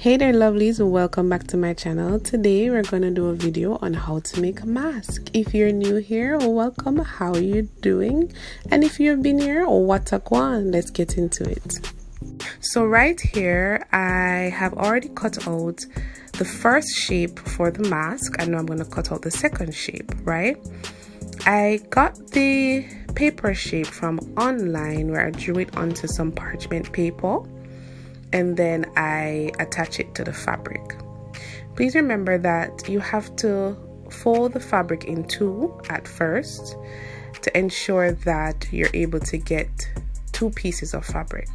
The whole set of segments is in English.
Hey there lovelies, welcome back to my channel. Today we're going to do a video on how to make a mask. If you're new here, welcome. How are you doing? And if you've been here, what a kwan. Let's get into it. So right here I have already cut out the first shape for the mask, and now I'm going to cut out the second shape, right? I got the paper shape from online where I drew it onto some parchment paper, and then I attach it to the fabric. Please remember that you have to fold the fabric in two at first to ensure that you're able to get two pieces of fabric.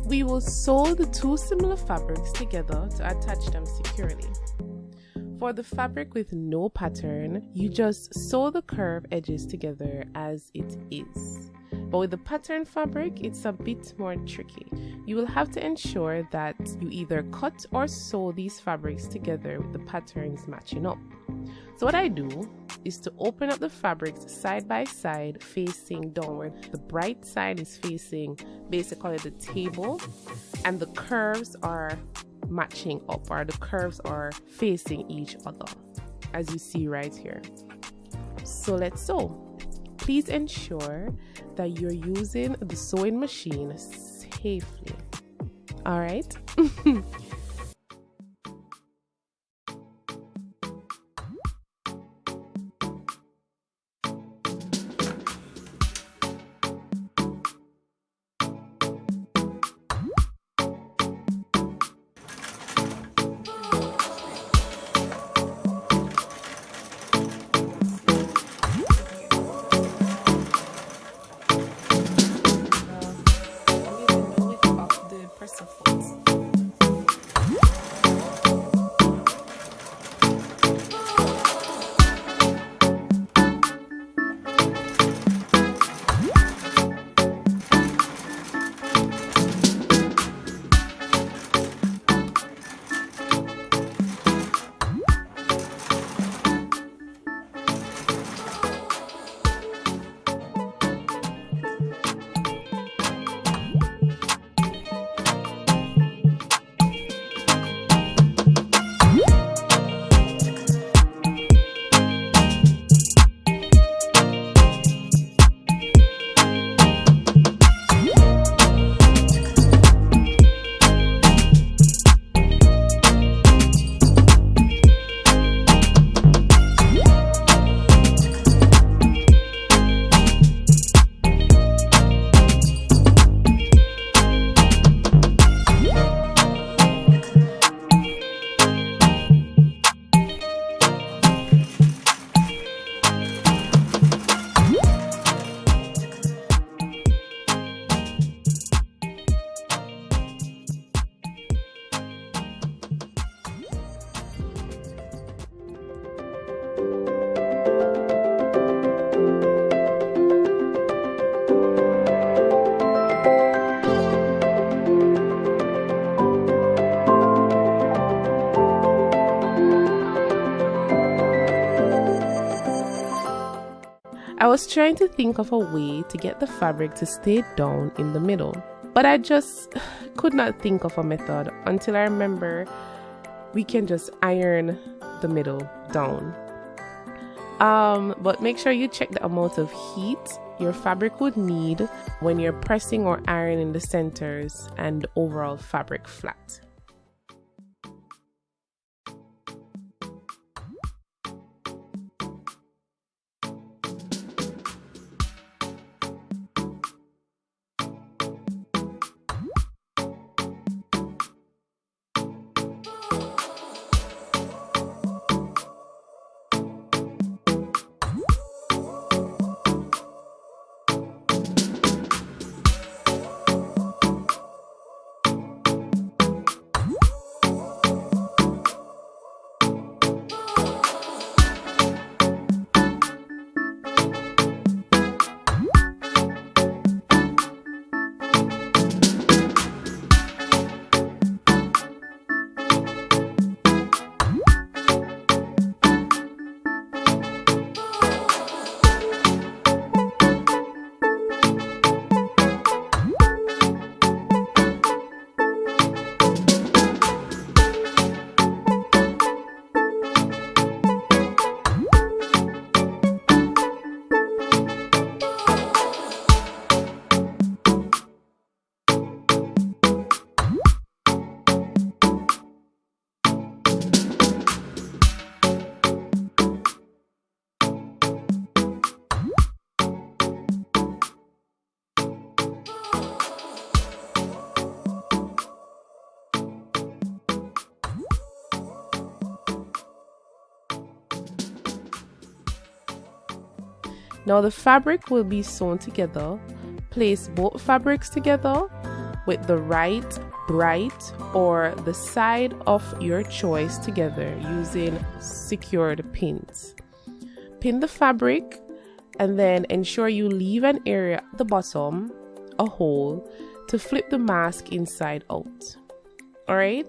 We will sew the two similar fabrics together to attach them securely. For the fabric with no pattern, you just sew the curved edges together as it is. But with the pattern fabric, it's a bit more tricky. You will have to ensure that you either cut or sew these fabrics together with the patterns matching up. So what I do is to open up the fabrics side by side facing downward. The bright side is facing basically the table and the curves are matching up, or the curves are facing each other, as you see right here. So let's sew. Please ensure that you're using the sewing machine safely. All right. I was trying to think of a way to get the fabric to stay down in the middle, but I just could not think of a method until I remember we can just iron the middle down. But make sure you check the amount of heat your fabric would need when you're pressing or ironing the centers and the overall fabric flat. Now the fabric will be sewn together. Place both fabrics together with the right, bright, or the side of your choice together using secured pins. Pin the fabric and then ensure you leave an area at the bottom, a hole, to flip the mask inside out. Alright?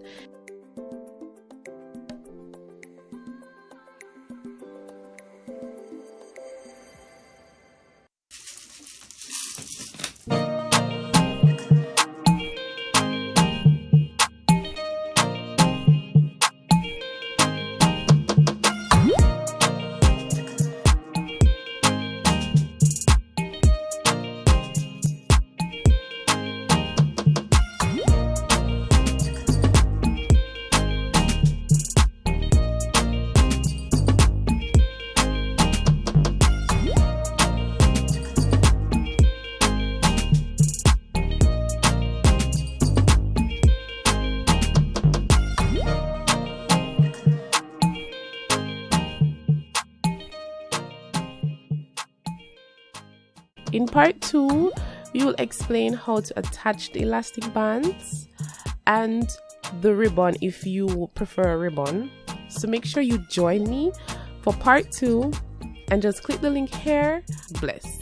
In part 2, we will explain how to attach the elastic bands and the ribbon if you prefer a ribbon. So make sure you join me for part 2 and just click the link here. Bless.